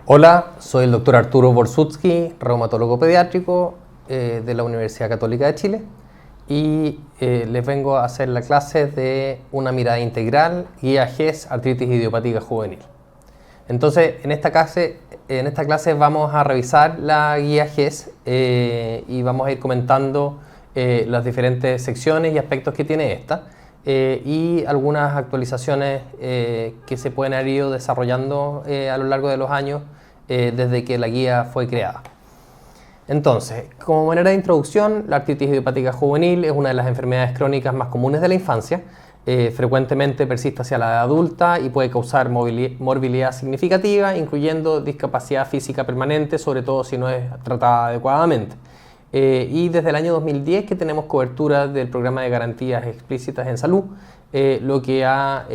Hola, soy el doctor Arturo Borsutsky, reumatólogo pediátrico de la Universidad Católica de Chile y les vengo a hacer la clase de una mirada integral, guía GES, artritis idiopática juvenil. Entonces, en esta clase vamos a revisar la guía GES y vamos a ir comentando las diferentes secciones y aspectos que tiene esta. Y algunas actualizaciones que se pueden haber ido desarrollando a lo largo de los años desde que la guía fue creada. Entonces, como manera de introducción, la artritis idiopática juvenil es una de las enfermedades crónicas más comunes de la infancia. Frecuentemente persiste hacia la edad adulta y puede causar morbilidad significativa, incluyendo discapacidad física permanente, sobre todo si no es tratada adecuadamente. Y desde el año 2010 que tenemos cobertura del programa de garantías explícitas en salud, lo que ha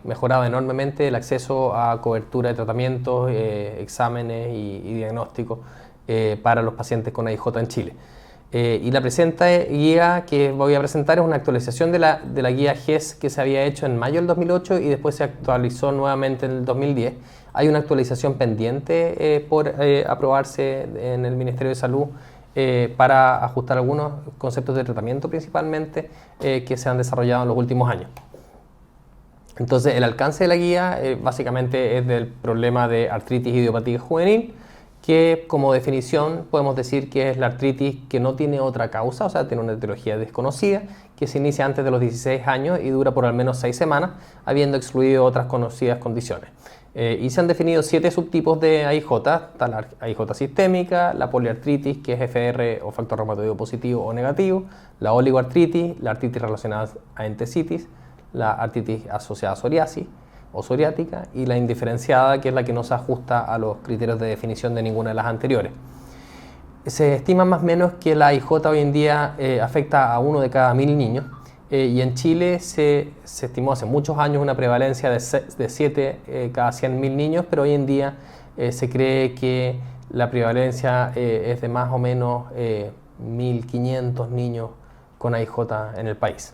mejorado enormemente el acceso a cobertura de tratamientos, exámenes y diagnósticos para los pacientes con AIJ en Chile. Y la presente guía que voy a presentar es una actualización de la guía GES que se había hecho en mayo del 2008 y después se actualizó nuevamente en el 2010. Hay una actualización pendiente por aprobarse en el Ministerio de Salud para ajustar algunos conceptos de tratamiento principalmente que se han desarrollado en los últimos años. Entonces el alcance de la guía básicamente es del problema de artritis idiopática juvenil, que como definición podemos decir que es la artritis que no tiene otra causa, o sea, tiene una etiología desconocida, que se inicia antes de los 16 años y dura por al menos 6 semanas, habiendo excluido otras conocidas condiciones. Y se han definido 7 subtipos de AIJ, está la AIJ sistémica, la poliartritis, que es FR o factor reumatoideo positivo o negativo, la oligoartritis, la artritis relacionada a entesitis, la artritis asociada a psoriasis o psoriática y la indiferenciada, que es la que no se ajusta a los criterios de definición de ninguna de las anteriores. Se estima más o menos que la AIJ hoy en día afecta a 1 de cada 1000 niños. Y en Chile se estimó hace muchos años una prevalencia de 7 cada 100.000 niños, pero hoy en día se cree que la prevalencia es de más o menos 1.500 niños con AIJ en el país.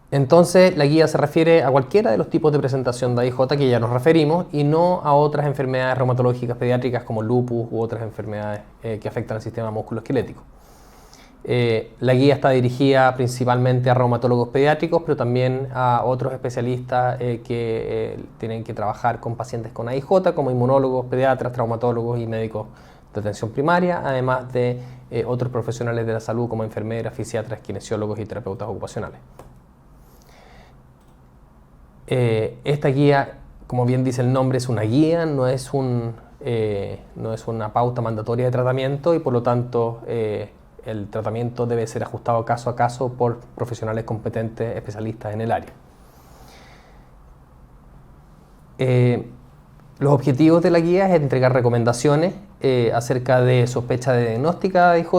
Entonces la guía se refiere a cualquiera de los tipos de presentación de AIJ que ya nos referimos y no a otras enfermedades reumatológicas pediátricas como lupus u otras enfermedades que afectan al sistema musculoesquelético. La guía está dirigida principalmente a reumatólogos pediátricos, pero también a otros especialistas que tienen que trabajar con pacientes con AIJ, como inmunólogos, pediatras, traumatólogos y médicos de atención primaria, además de otros profesionales de la salud como enfermeras, fisiatras, kinesiólogos y terapeutas ocupacionales. Esta guía, como bien dice el nombre, es una guía, no es una pauta mandatoria de tratamiento y por lo tanto el tratamiento debe ser ajustado caso a caso por profesionales competentes, especialistas en el área. Los objetivos de la guía es entregar recomendaciones acerca de sospecha de diagnóstica de AIJ,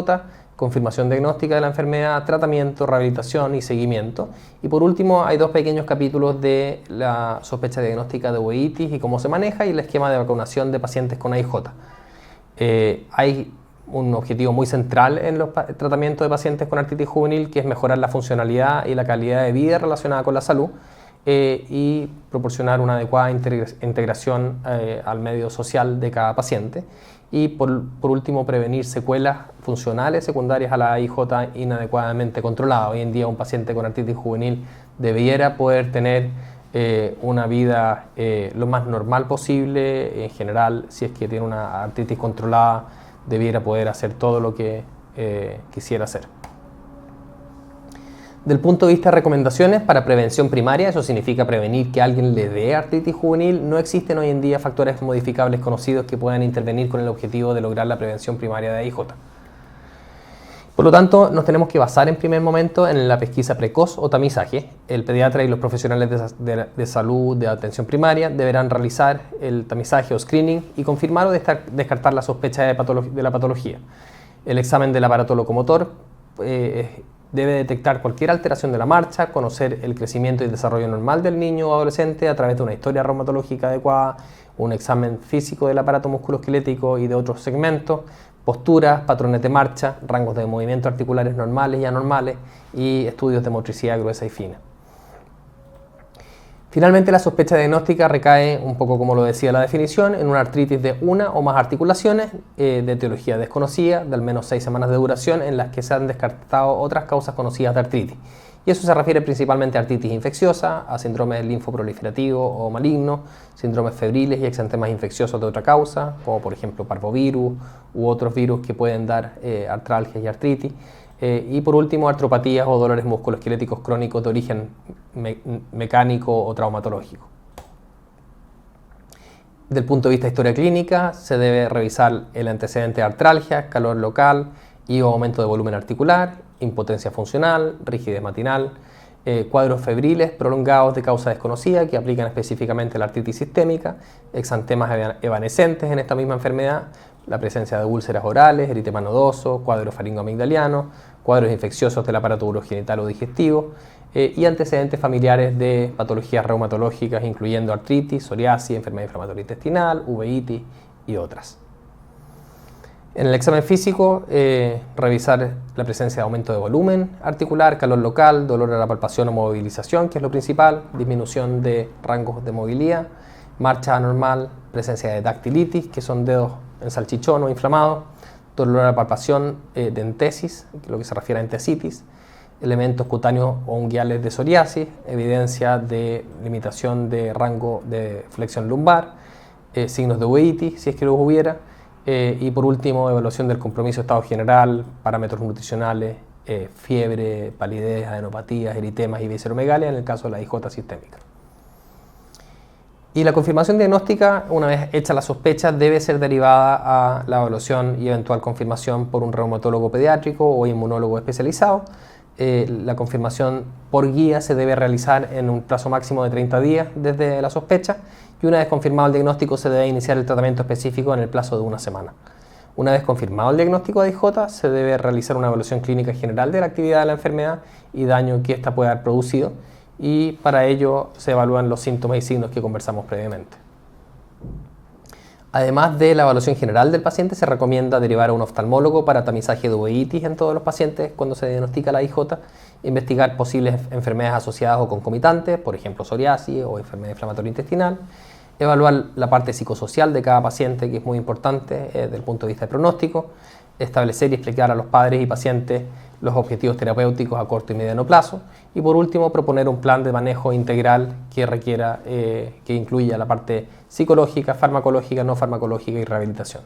confirmación diagnóstica de la enfermedad, tratamiento, rehabilitación y seguimiento. Y por último hay 2 pequeños capítulos de la sospecha diagnóstica de uveitis y cómo se maneja y el esquema de vacunación de pacientes con AIJ. Hay un objetivo muy central en los tratamientos de pacientes con artritis juvenil, que es mejorar la funcionalidad y la calidad de vida relacionada con la salud y proporcionar una adecuada integración al medio social de cada paciente. Y por último, prevenir secuelas funcionales secundarias a la AIJ inadecuadamente controlada. Hoy en día un paciente con artritis juvenil debiera poder tener una vida lo más normal posible. En general, si es que tiene una artritis controlada, debiera poder hacer todo lo que quisiera hacer. Del punto de vista de recomendaciones para prevención primaria, eso significa prevenir que alguien le dé artritis juvenil, no existen hoy en día factores modificables conocidos que puedan intervenir con el objetivo de lograr la prevención primaria de AIJ. Por lo tanto, nos tenemos que basar en primer momento en la pesquisa precoz o tamizaje. El pediatra y los profesionales de salud de atención primaria deberán realizar el tamizaje o screening y confirmar o descartar la sospecha de la patología. El examen del aparato locomotor debe detectar cualquier alteración de la marcha, conocer el crecimiento y desarrollo normal del niño o adolescente a través de una historia reumatológica adecuada, un examen físico del aparato musculoesquelético y de otros segmentos, posturas, patrones de marcha, rangos de movimiento articulares normales y anormales y estudios de motricidad gruesa y fina. Finalmente, la sospecha diagnóstica recae, un poco como lo decía la definición, en una artritis de una o más articulaciones de etiología desconocida, de al menos 6 semanas de duración, en las que se han descartado otras causas conocidas de artritis. Y eso se refiere principalmente a artritis infecciosa, a síndromes linfoproliferativo o maligno, síndromes febriles y exantemas infecciosos de otra causa, como por ejemplo parvovirus u otros virus que pueden dar artralgias y artritis. Y por último, artropatías o dolores musculoesqueléticos crónicos de origen mecánico o traumatológico. Desde el punto de vista de historia clínica, se debe revisar el antecedente de artralgia, calor local y o aumento de volumen articular, impotencia funcional, rigidez matinal, cuadros febriles prolongados de causa desconocida que aplican específicamente la artritis sistémica, exantemas evanescentes en esta misma enfermedad, la presencia de úlceras orales, eritema nodoso, cuadros faringoamigdalianos, cuadros infecciosos del aparato urogenital o digestivo y antecedentes familiares de patologías reumatológicas incluyendo artritis, psoriasis, enfermedad inflamatoria intestinal, uveitis y otras. En el examen físico, revisar la presencia de aumento de volumen articular, calor local, dolor a la palpación o movilización, que es lo principal, disminución de rangos de movilidad, marcha anormal, presencia de dactilitis, que son dedos en salchichón o inflamados, dolor a la palpación de entesis, lo que se refiere a entesitis, elementos cutáneos o unguiales de psoriasis, evidencia de limitación de rango de flexión lumbar, signos de uveitis, si es que los hubiera, y por último, evaluación del compromiso de estado general, parámetros nutricionales, fiebre, palidez, adenopatías, eritemas y visceromegalia en el caso de la IJ sistémica. Y la confirmación diagnóstica, una vez hecha la sospecha, debe ser derivada a la evaluación y eventual confirmación por un reumatólogo pediátrico o inmunólogo especializado. La confirmación por guía se debe realizar en un plazo máximo de 30 días desde la sospecha y una vez confirmado el diagnóstico se debe iniciar el tratamiento específico en el plazo de una semana. Una vez confirmado el diagnóstico de IJ, se debe realizar una evaluación clínica general de la actividad de la enfermedad y daño que ésta puede haber producido, y para ello se evalúan los síntomas y signos que conversamos previamente. Además de la evaluación general del paciente, se recomienda derivar a un oftalmólogo para tamizaje de uveitis en todos los pacientes cuando se diagnostica la IJ, investigar posibles enfermedades asociadas o concomitantes, por ejemplo psoriasis o enfermedad inflamatoria intestinal, evaluar la parte psicosocial de cada paciente, que es muy importante desde el punto de vista de pronóstico, establecer y explicar a los padres y pacientes los objetivos terapéuticos a corto y mediano plazo y por último proponer un plan de manejo integral que requiera, que incluya la parte psicológica, farmacológica, no farmacológica y rehabilitación.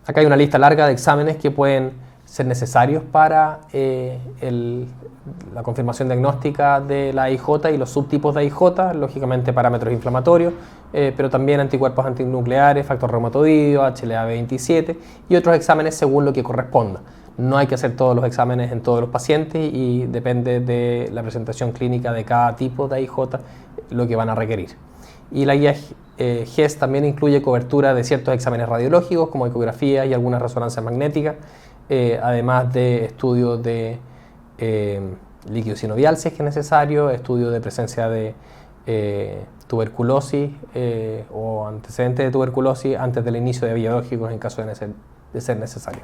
Acá hay una lista larga de exámenes que pueden ser necesarios para la confirmación diagnóstica de la IJ y los subtipos de IJ, lógicamente parámetros inflamatorios, pero también anticuerpos antinucleares, factor reumatoideo, HLA-B27 y otros exámenes según lo que corresponda. No hay que hacer todos los exámenes en todos los pacientes y depende de la presentación clínica de cada tipo de IJ lo que van a requerir. Y la guía GES también incluye cobertura de ciertos exámenes radiológicos como ecografía y algunas resonancias magnéticas, además de estudios de líquido sinovial si es que es necesario, estudios de presencia de tuberculosis o antecedentes de tuberculosis antes del inicio de biológicos en caso de ser necesario.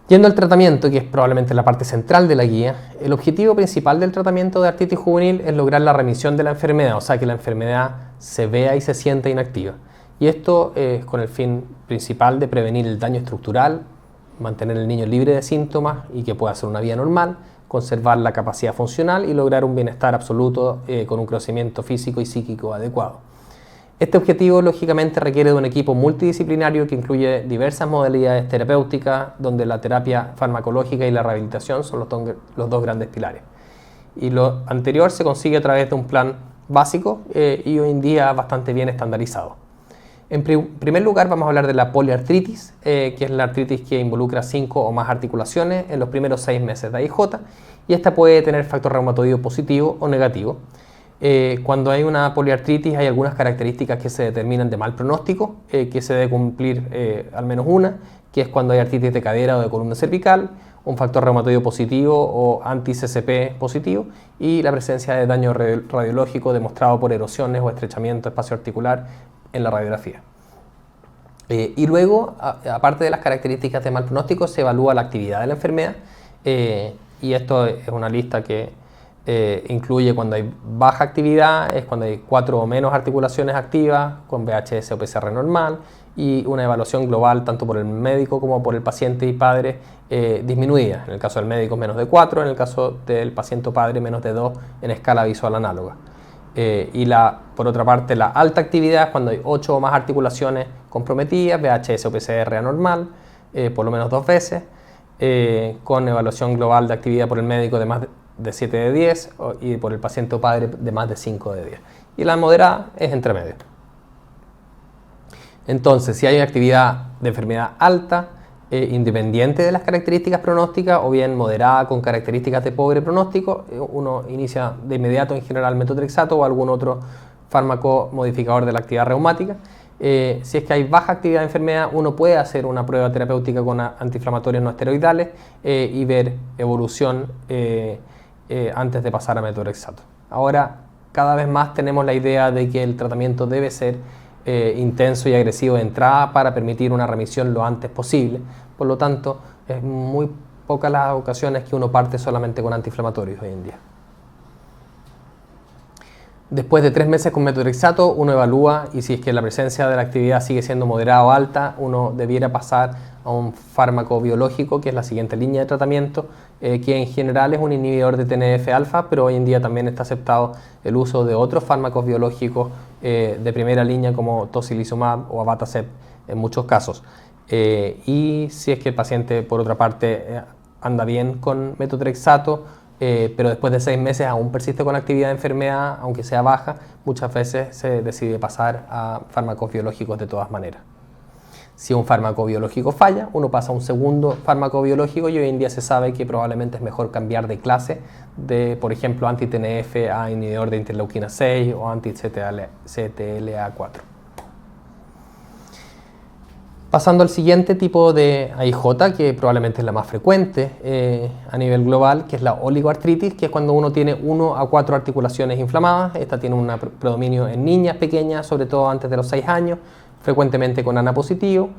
Yendo al tratamiento, que es probablemente la parte central de la guía, el objetivo principal del tratamiento de artritis juvenil es lograr la remisión de la enfermedad, o sea que la enfermedad se vea y se sienta inactiva. Y esto es con el fin principal de prevenir el daño estructural, mantener al niño libre de síntomas y que pueda hacer una vida normal, conservar la capacidad funcional y lograr un bienestar absoluto con un crecimiento físico y psíquico adecuado. Este objetivo lógicamente requiere de un equipo multidisciplinario que incluye diversas modalidades terapéuticas donde la terapia farmacológica y la rehabilitación son los dos grandes pilares. Y lo anterior se consigue a través de un plan básico y hoy en día bastante bien estandarizado. En primer lugar vamos a hablar de la poliartritis, que es la artritis que involucra 5 o más articulaciones en los primeros 6 meses de AIJ y esta puede tener factor reumatoideo positivo o negativo. Cuando hay una poliartritis hay algunas características que se determinan de mal pronóstico, que se debe cumplir al menos una, que es cuando hay artritis de cadera o de columna cervical, un factor reumatoideo positivo o anti-CCP positivo y la presencia de daño radiológico demostrado por erosiones o estrechamiento espacio-articular en la radiografía. Y luego, aparte de las características de mal pronóstico, se evalúa la actividad de la enfermedad y esto es una lista que incluye cuando hay baja actividad, es cuando hay 4 o menos articulaciones activas con VHS o PCR normal, y una evaluación global tanto por el médico como por el paciente y padre disminuida. En el caso del médico menos de 4, en el caso del paciente o padre menos de 2 en escala visual análoga. Por otra parte, la alta actividad, cuando hay 8 o más articulaciones comprometidas, VHS o PCR anormal, por lo menos 2 veces, con evaluación global de actividad por el médico de más de 7 de 10 y por el paciente o padre de más de 5 de 10. Y la moderada es entre medio. Entonces, si hay actividad de enfermedad alta, independiente de las características pronósticas, o bien moderada con características de pobre pronóstico, uno inicia de inmediato en general metotrexato o algún otro fármaco modificador de la actividad reumática. Si es que hay baja actividad de enfermedad, uno puede hacer una prueba terapéutica con antiinflamatorios no esteroidales y ver evolución antes de pasar a metotrexato. Ahora, cada vez más tenemos la idea de que el tratamiento debe ser intenso y agresivo de entrada para permitir una remisión lo antes posible. Por lo tanto, es muy pocas las ocasiones que uno parte solamente con antiinflamatorios hoy en día. Después de 3 meses con metotrexato, uno evalúa y si es que la presencia de la actividad sigue siendo moderada o alta, uno debiera pasar a un fármaco biológico, que es la siguiente línea de tratamiento, que en general es un inhibidor de TNF-alfa, pero hoy en día también está aceptado el uso de otros fármacos biológicos de primera línea como tocilizumab o abatacept en muchos casos. Y si es que el paciente, por otra parte, anda bien con metotrexato, pero después de 6 meses aún persiste con actividad de enfermedad, aunque sea baja, muchas veces se decide pasar a fármacos biológicos de todas maneras. Si un fármaco biológico falla, uno pasa a un segundo fármaco biológico y hoy en día se sabe que probablemente es mejor cambiar de clase de, por ejemplo, anti-TNF a inhibidor de interleuquina 6 o anti-CTLA4. Pasando al siguiente tipo de AIJ, que probablemente es la más frecuente a nivel global, que es la oligoartritis, que es cuando uno tiene 1 a 4 articulaciones inflamadas. Esta tiene un predominio en niñas pequeñas, sobre todo antes de los 6 años, frecuentemente con ANA positivo,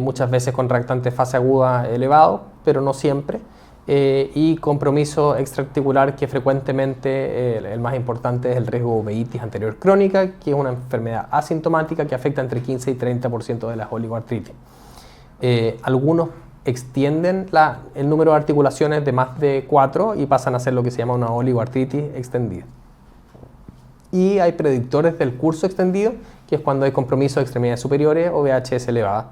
muchas veces con reactante fase aguda elevado, pero no siempre, y compromiso extraarticular que frecuentemente el más importante es el riesgo de uveitis anterior crónica, que es una enfermedad asintomática que afecta entre 15 y 30% de las oligoartritis. Algunos extienden el número de articulaciones de más de 4 y pasan a ser lo que se llama una oligoartritis extendida. Y hay predictores del curso extendido, que es cuando hay compromiso de extremidades superiores o VHS elevada.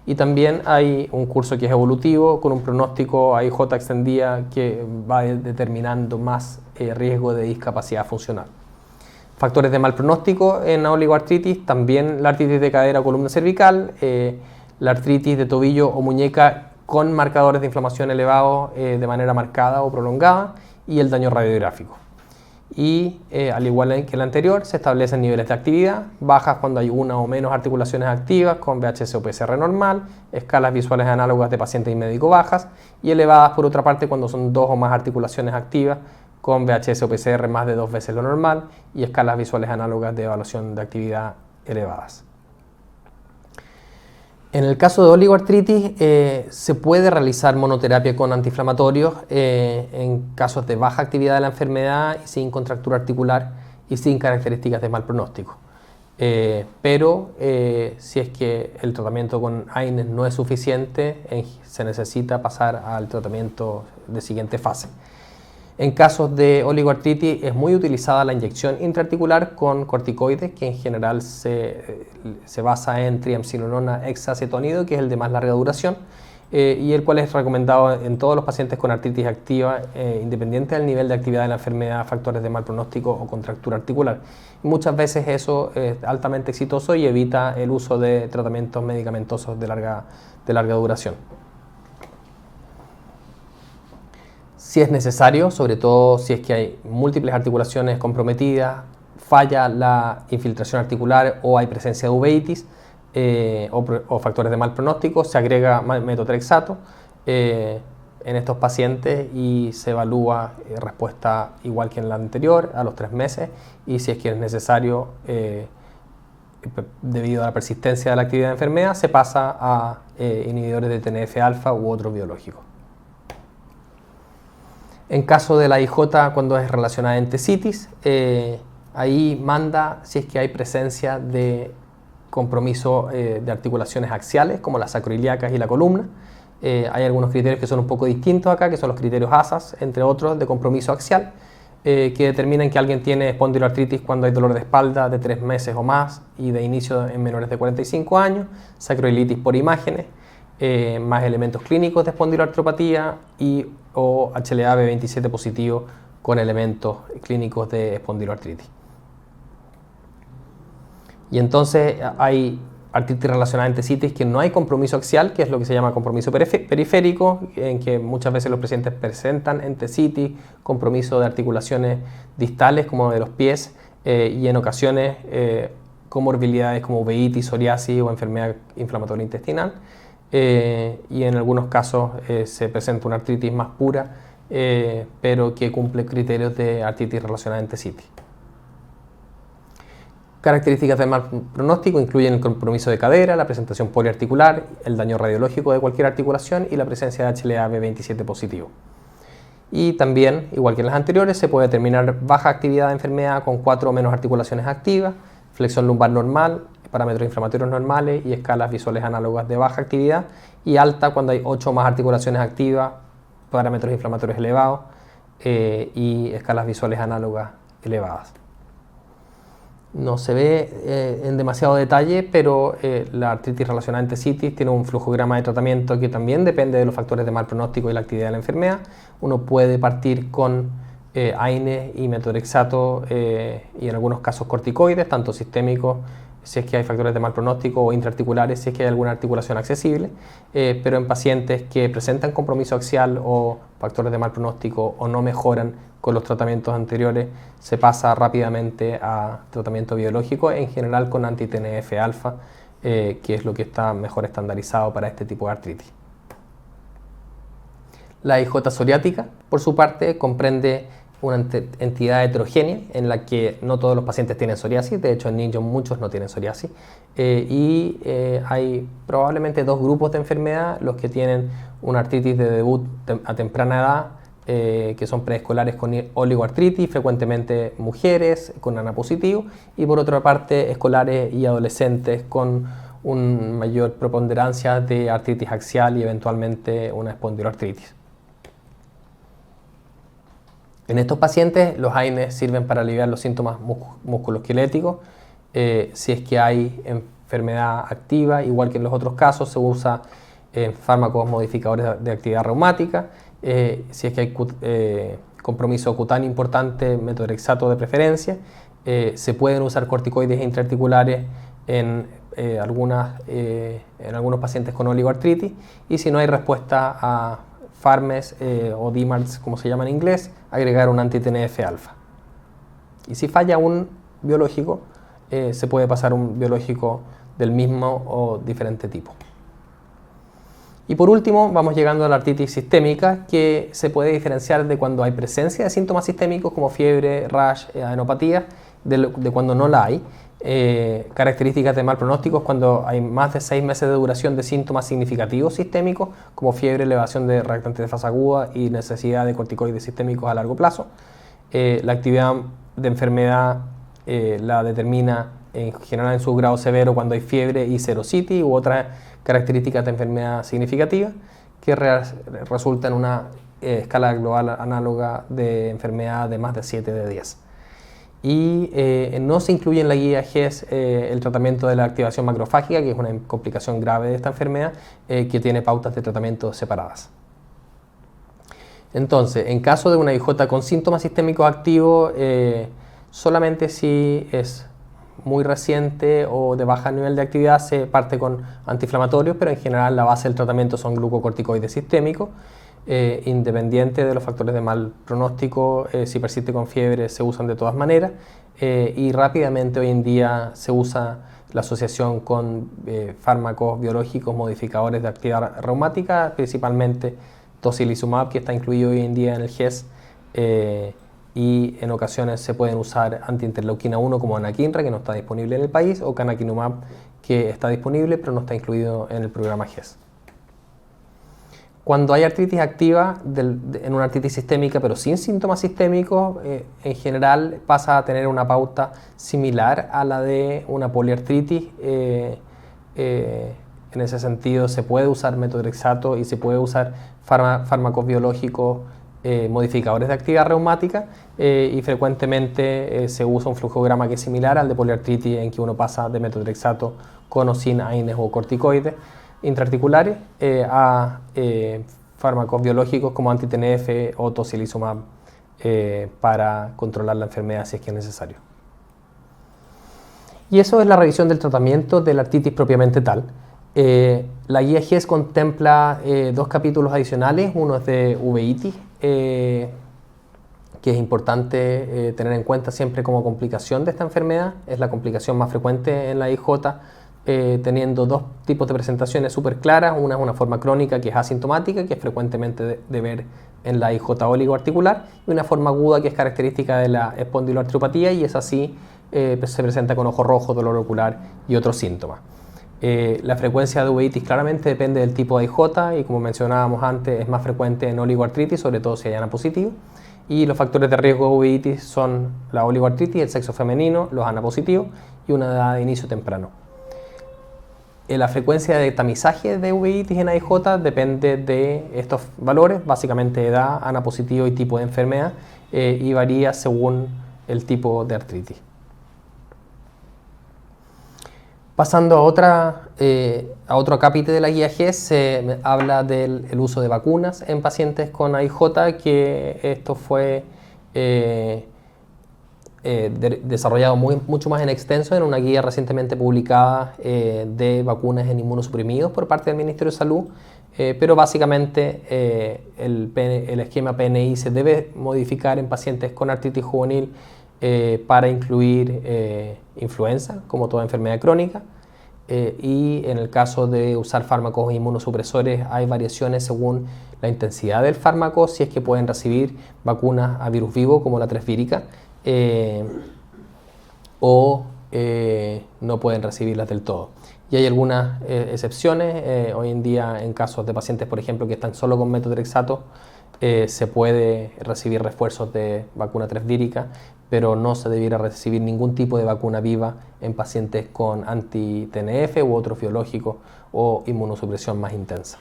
Y también hay un curso que es evolutivo, con un pronóstico AIJ extendida que va determinando más riesgo de discapacidad funcional. Factores de mal pronóstico en oligoartritis, también la artritis de cadera o columna cervical, la artritis de tobillo o muñeca con marcadores de inflamación elevados de manera marcada o prolongada, y el daño radiográfico. Y al igual que el anterior, se establecen niveles de actividad, bajas cuando hay 1 o menos articulaciones activas con VHS o PCR normal, escalas visuales análogas de paciente y médico bajas, y elevadas por otra parte cuando son 2 o más articulaciones activas con VHS o PCR más de 2 veces lo normal y escalas visuales análogas de evaluación de actividad elevadas. En el caso de oligoartritis se puede realizar monoterapia con antiinflamatorios en casos de baja actividad de la enfermedad y sin contractura articular y sin características de mal pronóstico. Pero si es que el tratamiento con AINES no es suficiente, se necesita pasar al tratamiento de siguiente fase. En casos de oligoartritis es muy utilizada la inyección intraarticular con corticoides, que en general se basa en triamcinolona hexacetonido, que es el de más larga duración, y el cual es recomendado en todos los pacientes con artritis activa, independiente del nivel de actividad de la enfermedad, factores de mal pronóstico o contractura articular. Y muchas veces eso es altamente exitoso y evita el uso de tratamientos medicamentosos de larga duración. Si es necesario, sobre todo si es que hay múltiples articulaciones comprometidas, falla la infiltración articular o hay presencia de uveitis o factores de mal pronóstico, se agrega metotrexato en estos pacientes y se evalúa respuesta igual que en la anterior a los 3 meses, y si es que es necesario, debido a la persistencia de la actividad de enfermedad, se pasa a inhibidores de TNF-alfa u otros biológicos. En caso de la IJ, cuando es relacionada a entesitis, ahí manda si es que hay presencia de compromiso de articulaciones axiales, como las sacroiliacas y la columna. Hay algunos criterios que son un poco distintos acá, que son los criterios ASAS, entre otros, de compromiso axial, que determinan que alguien tiene espondiloartritis cuando hay dolor de espalda de 3 meses o más y de inicio en menores de 45 años, sacroilitis por imágenes, más elementos clínicos de espondiloartropatía y o HLA-B27 positivo con elementos clínicos de espondiloartritis. Y entonces hay artritis relacionada a entesitis que no hay compromiso axial, que es lo que se llama compromiso periférico, en que muchas veces los pacientes presentan entesitis, compromiso de articulaciones distales como de los pies y en ocasiones comorbilidades como uveitis, psoriasis o enfermedad inflamatoria intestinal. Y en algunos casos se presenta una artritis más pura, pero que cumple criterios de artritis relacionada a entesitis. Características de mal pronóstico incluyen el compromiso de cadera, la presentación poliarticular, el daño radiológico de cualquier articulación y la presencia de HLA-B27 positivo. Y también, igual que en las anteriores, se puede determinar baja actividad de enfermedad con 4 o menos articulaciones activas, flexión lumbar normal, parámetros inflamatorios normales y escalas visuales análogas de baja actividad, y alta cuando hay 8 o más articulaciones activas, parámetros inflamatorios elevados y escalas visuales análogas elevadas. No se ve en demasiado detalle, pero la artritis relacionada a entesitis tiene un flujograma de tratamiento que también depende de los factores de mal pronóstico y la actividad de la enfermedad. Uno puede partir con AINES y methotrexato y en algunos casos corticoides, tanto sistémicos si es que hay factores de mal pronóstico o intraarticulares si es que hay alguna articulación accesible, pero en pacientes que presentan compromiso axial o factores de mal pronóstico o no mejoran con los tratamientos anteriores, se pasa rápidamente a tratamiento biológico, en general con anti-TNF-alfa, que es lo que está mejor estandarizado para este tipo de artritis. La IJ psoriática, por su parte, comprende una entidad heterogénea en la que no todos los pacientes tienen psoriasis, de hecho en niños muchos no tienen psoriasis, hay probablemente 2 grupos de enfermedad, los que tienen una artritis de debut a temprana edad, que son preescolares con oligoartritis, frecuentemente mujeres con ANA positivo, y por otra parte escolares y adolescentes con una mayor preponderancia de artritis axial y eventualmente una espondiloartritis. En estos pacientes los AINES sirven para aliviar los síntomas musculoesqueléticos. Si es que hay enfermedad activa, igual que en los otros casos, se usa fármacos modificadores de actividad reumática. Si es que hay compromiso cutáneo importante, methotrexato de preferencia. Se pueden usar corticoides intraarticulares en algunos pacientes con oligoartritis, y si no hay respuesta a FARMES o DMARDs, como se llama en inglés, agregar un anti-TNF-alfa. Y si falla un biológico, se puede pasar un biológico del mismo o diferente tipo. Y por último, vamos llegando a la artritis sistémica, que se puede diferenciar de cuando hay presencia de síntomas sistémicos como fiebre, rash, adenopatía, de cuando no la hay. Características de mal pronóstico cuando hay más de 6 meses de duración de síntomas significativos sistémicos como fiebre, elevación de reactantes de fase aguda y necesidad de corticoides sistémicos a largo plazo. La actividad de enfermedad la determina en general en su grado severo cuando hay fiebre y serositis u otras características de enfermedad significativa que resulta en una escala global análoga de enfermedad de más de 7 de 10. Y no se incluye en la guía GES el tratamiento de la activación macrofágica, que es una complicación grave de esta enfermedad, que tiene pautas de tratamiento separadas. Entonces, en caso de una IJ con síntomas sistémicos activos, solamente si es muy reciente o de baja nivel de actividad se parte con antiinflamatorios, pero en general la base del tratamiento son glucocorticoides sistémicos. Independiente de los factores de mal pronóstico, si persiste con fiebre se usan de todas maneras, y rápidamente hoy en día se usa la asociación con fármacos biológicos modificadores de actividad reumática, principalmente tocilizumab, que está incluido hoy en día en el GES, y en ocasiones se pueden usar antiinterleuquina 1 como anakinra, que no está disponible en el país, o canakinumab, que está disponible pero no está incluido en el programa GES. Cuando hay artritis activa en una artritis sistémica, pero sin síntomas sistémicos, en general pasa a tener una pauta similar a la de una poliartritis. En ese sentido, se puede usar metotrexato y se puede usar fármacos biológicos modificadores de actividad reumática y frecuentemente se usa un flujograma que es similar al de poliartritis, en que uno pasa de metotrexato con o sin AINES o corticoides intraarticulares a fármacos biológicos como anti-TNF o tocilizumab para controlar la enfermedad si es que es necesario. Y eso es la revisión del tratamiento de la artritis propiamente tal. La guía GES contempla dos capítulos adicionales. Uno es de uveitis, que es importante tener en cuenta siempre como complicación de esta enfermedad. Es la complicación más frecuente en la IJ, teniendo dos tipos de presentaciones súper claras. Una es una forma crónica que es asintomática, que es frecuentemente de ver en la IJ oligoarticular, y una forma aguda que es característica de la espondiloartriopatía y es así, se presenta con ojo rojo, dolor ocular y otros síntomas. La frecuencia de uveitis claramente depende del tipo de IJ y, como mencionábamos antes, es más frecuente en oligoartritis, sobre todo si hay ANA positivo. Y los factores de riesgo de uveitis son la oligoartritis, el sexo femenino, los ANA positivos y una edad de inicio temprano. La frecuencia de tamizaje de uveitis en AIJ depende de estos valores, básicamente edad, ANA positivo y tipo de enfermedad, y varía según el tipo de artritis. Pasando a otro acápite de la guía GES, se habla del uso de vacunas en pacientes con AIJ, que esto fue desarrollado mucho más en extenso en una guía recientemente publicada de vacunas en inmunosuprimidos por parte del Ministerio de Salud, pero básicamente el esquema PNI se debe modificar en pacientes con artritis juvenil para incluir influenza, como toda enfermedad crónica, y en el caso de usar fármacos inmunosupresores hay variaciones según la intensidad del fármaco, si es que pueden recibir vacunas a virus vivo como la 3 vírica o no pueden recibirlas del todo. Y hay algunas excepciones. Hoy en día, en casos de pacientes, por ejemplo, que están solo con metotrexato, se puede recibir refuerzos de vacuna 3 vírica, pero no se debiera recibir ningún tipo de vacuna viva en pacientes con anti-TNF u otros biológicos o inmunosupresión más intensa.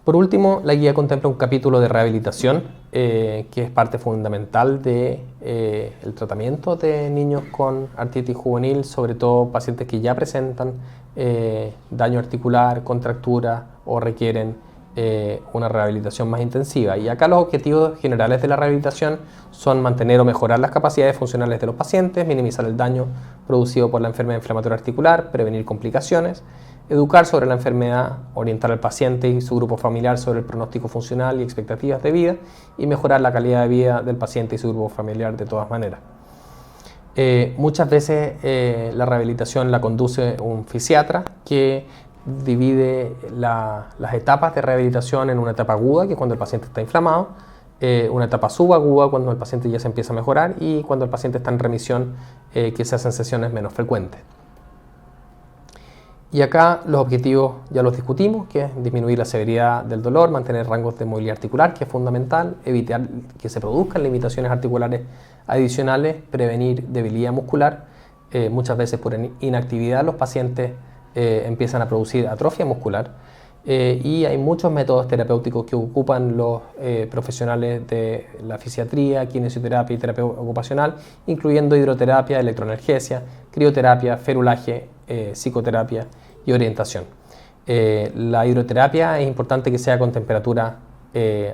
Por último, la guía contempla un capítulo de rehabilitación, que es parte fundamental del tratamiento de niños con artritis juvenil, sobre todo pacientes que ya presentan daño articular, contractura o requieren una rehabilitación más intensiva. Y acá los objetivos generales de la rehabilitación son mantener o mejorar las capacidades funcionales de los pacientes, minimizar el daño producido por la enfermedad inflamatoria articular, prevenir complicaciones, educar sobre la enfermedad, orientar al paciente y su grupo familiar sobre el pronóstico funcional y expectativas de vida, y mejorar la calidad de vida del paciente y su grupo familiar de todas maneras. Muchas veces la rehabilitación la conduce un fisiatra que divide las etapas de rehabilitación en una etapa aguda, que es cuando el paciente está inflamado, una etapa subaguda, cuando el paciente ya se empieza a mejorar, y cuando el paciente está en remisión, que se hacen sesiones menos frecuentes. Y acá los objetivos ya los discutimos, que es disminuir la severidad del dolor, mantener rangos de movilidad articular, que es fundamental, evitar que se produzcan limitaciones articulares adicionales, prevenir debilidad muscular. Muchas veces por inactividad los pacientes empiezan a producir atrofia muscular, y hay muchos métodos terapéuticos que ocupan los profesionales de la fisiatría, kinesioterapia y terapia ocupacional, incluyendo hidroterapia, electroenergesia, crioterapia, ferulaje, psicoterapia y orientación. La hidroterapia es importante que sea con temperatura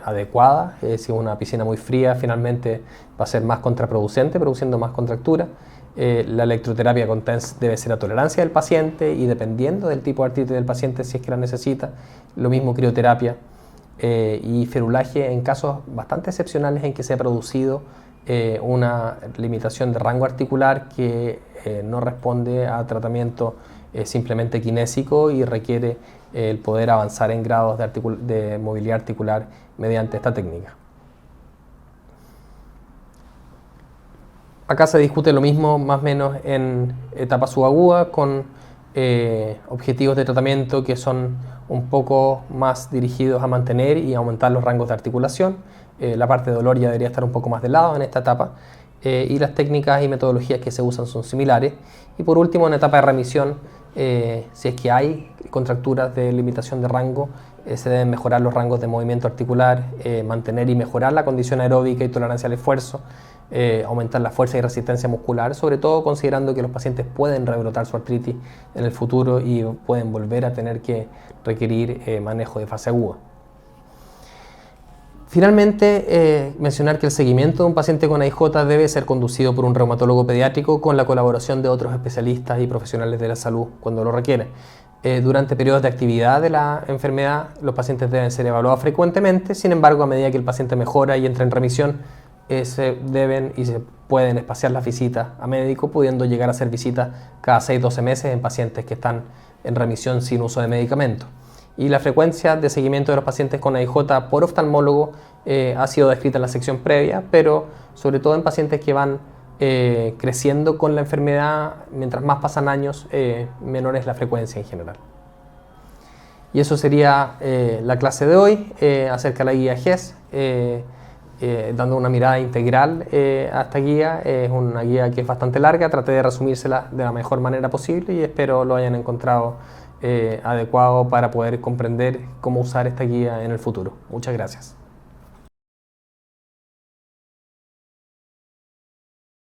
adecuada. Si es una piscina muy fría, finalmente va a ser más contraproducente, produciendo más contractura. La electroterapia con TENS debe ser a tolerancia del paciente y dependiendo del tipo de artritis del paciente, si es que la necesita. Lo mismo crioterapia y ferulaje en casos bastante excepcionales en que se ha producido una limitación de rango articular que no responde a tratamiento simplemente kinésico y requiere el poder avanzar en grados de movilidad articular mediante esta técnica. Acá se discute lo mismo más o menos en etapa subaguda con objetivos de tratamiento que son un poco más dirigidos a mantener y aumentar los rangos de articulación. La parte de dolor ya debería estar un poco más de lado en esta etapa, y las técnicas y metodologías que se usan son similares. Y por último, en etapa de remisión, si es que hay contracturas de limitación de rango, se deben mejorar los rangos de movimiento articular, mantener y mejorar la condición aeróbica y tolerancia al esfuerzo, aumentar la fuerza y resistencia muscular, sobre todo considerando que los pacientes pueden rebrotar su artritis en el futuro y pueden volver a tener que requerir manejo de fase aguda. Finalmente, mencionar que el seguimiento de un paciente con AIJ debe ser conducido por un reumatólogo pediátrico con la colaboración de otros especialistas y profesionales de la salud cuando lo requieren. Durante periodos de actividad de la enfermedad, los pacientes deben ser evaluados frecuentemente. Sin embargo, a medida que el paciente mejora y entra en remisión, se deben y se pueden espaciar las visitas a médico, pudiendo llegar a hacer visitas cada 6-12 meses en pacientes que están en remisión sin uso de medicamentos. Y la frecuencia de seguimiento de los pacientes con AIJ por oftalmólogo ha sido descrita en la sección previa, pero sobre todo en pacientes que van creciendo con la enfermedad, mientras más pasan años, menor es la frecuencia en general. Y eso sería la clase de hoy acerca de la guía GES, dando una mirada integral a esta guía. Es una guía que es bastante larga, traté de resumírsela de la mejor manera posible y espero lo hayan encontrado adecuado para poder comprender cómo usar esta guía en el futuro. Muchas gracias.